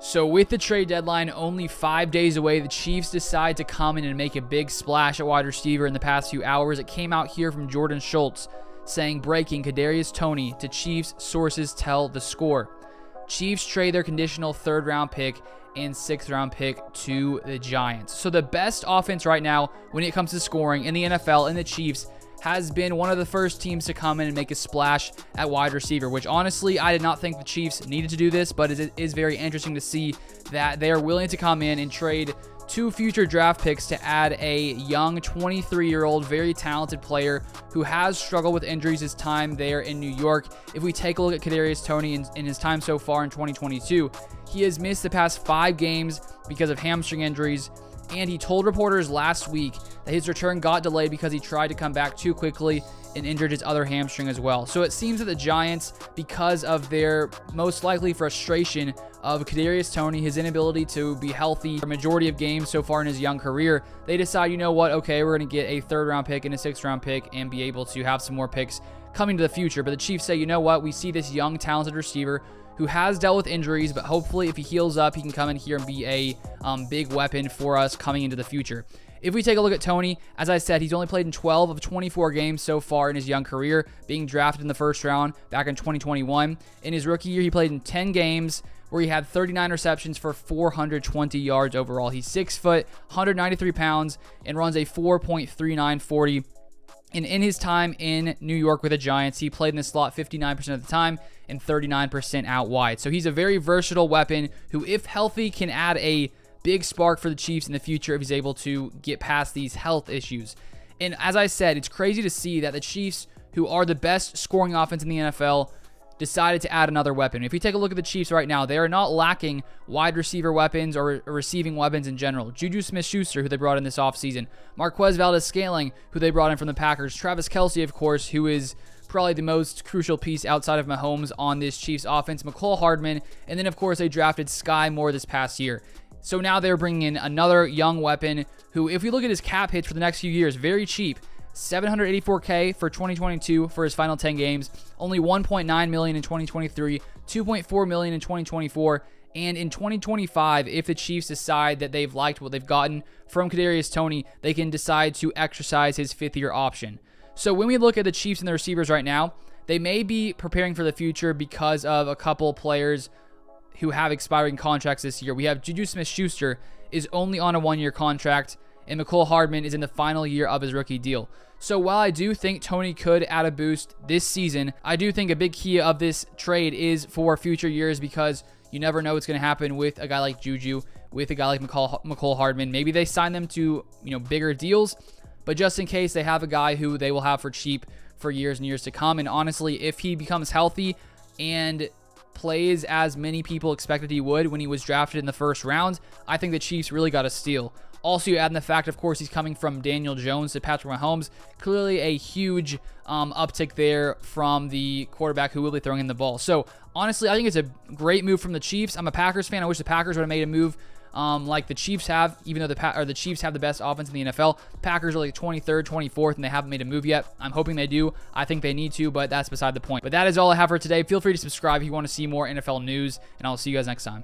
So with the trade deadline only 5 days away, the Chiefs decide to come in and make a big splash at wide receiver in the past few hours. It came out here from Jordan Schultz saying, breaking, Kadarius Toney to Chiefs, sources tell The Score. Chiefs trade their conditional 3rd round pick and 6th round pick to the Giants. So the best offense right now when it comes to scoring in the NFL and the Chiefs has been one of the first teams to come in and make a splash at wide receiver, which honestly, I did not think the Chiefs needed to do this, but it is very interesting to see that they are willing to come in and trade 2 future draft picks to add a young 23-year-old, very talented player who has struggled with injuries his time there in New York. If we take a look at Kadarius Toney in his time so far in 2022, he has missed the past 5 games because of hamstring injuries, and he told reporters last week that his return got delayed because he tried to come back too quickly and injured his other hamstring as well. So it seems that the Giants, because of their most likely frustration of Kadarius Toney, his inability to be healthy for a majority of games so far in his young career, they decide, you know what, okay, we're going to get a 3rd round pick and a 6th round pick and be able to have some more picks coming to the future. But the Chiefs say, you know what, we see this young, talented receiver who has dealt with injuries, but hopefully if he heals up, he can come in here and be a big weapon for us coming into the future. If we take a look at Toney, as I said, he's only played in 12 of 24 games so far in his young career, being drafted in the 1st round back in 2021. In his rookie year, he played in 10 games where he had 39 receptions for 420 yards overall. He's 6 foot, 193 pounds, and runs a 4.39 40. And in his time in New York with the Giants, he played in the slot 59% of the time and 39% out wide. So he's a very versatile weapon who, if healthy, can add a big spark for the Chiefs in the future if he's able to get past these health issues. And as I said, it's crazy to see that the Chiefs, who are the best scoring offense in the NFL, decided to add another weapon. If you take a look at the Chiefs right now, they are not lacking wide receiver weapons or receiving weapons in general. Juju Smith-Schuster, who they brought in this offseason. Marquez Valdes-Scantling, who they brought in from the Packers. Travis Kelce, of course, who is probably the most crucial piece outside of Mahomes on this Chiefs offense. Mecole Hardman. And then, of course, they drafted Sky Moore this past year. So now they're bringing in another young weapon who, if we look at his cap hits for the next few years, very cheap. $784K for 2022 for his final 10 games, only $1.9 million in 2023, $2.4 million in 2024, and in 2025, if the Chiefs decide that they've liked what they've gotten from Kadarius Toney, they can decide to exercise his 5th-year option. So when we look at the Chiefs and the receivers right now, they may be preparing for the future because of a couple players who have expiring contracts this year. We have Juju Smith-Schuster is only on a 1-year contract, and Mecole Hardman is in the final year of his rookie deal. So while I do think Toney could add a boost this season, I do think a big key of this trade is for future years, because you never know what's going to happen with a guy like Juju, with a guy like Mecole Hardman. Maybe they sign them to bigger deals, but just in case, they have a guy who they will have for cheap for years and years to come. And honestly, if he becomes healthy and plays as many people expected he would when he was drafted in the 1st round, I think the Chiefs really got a steal. Also, you add in the fact, of course, he's coming from Daniel Jones to Patrick Mahomes. Clearly a huge uptick there from the quarterback who will be throwing in the ball. So, honestly, I think it's a great move from the Chiefs. I'm a Packers fan. I wish the Packers would have made a move like the Chiefs have, even though the Chiefs have the best offense in the NFL. Packers are like 23rd, 24th, and they haven't made a move yet. I'm hoping they do. I think they need to, but that's beside the point. But that is all I have for today. Feel free to subscribe if you want to see more NFL news, and I'll see you guys next time.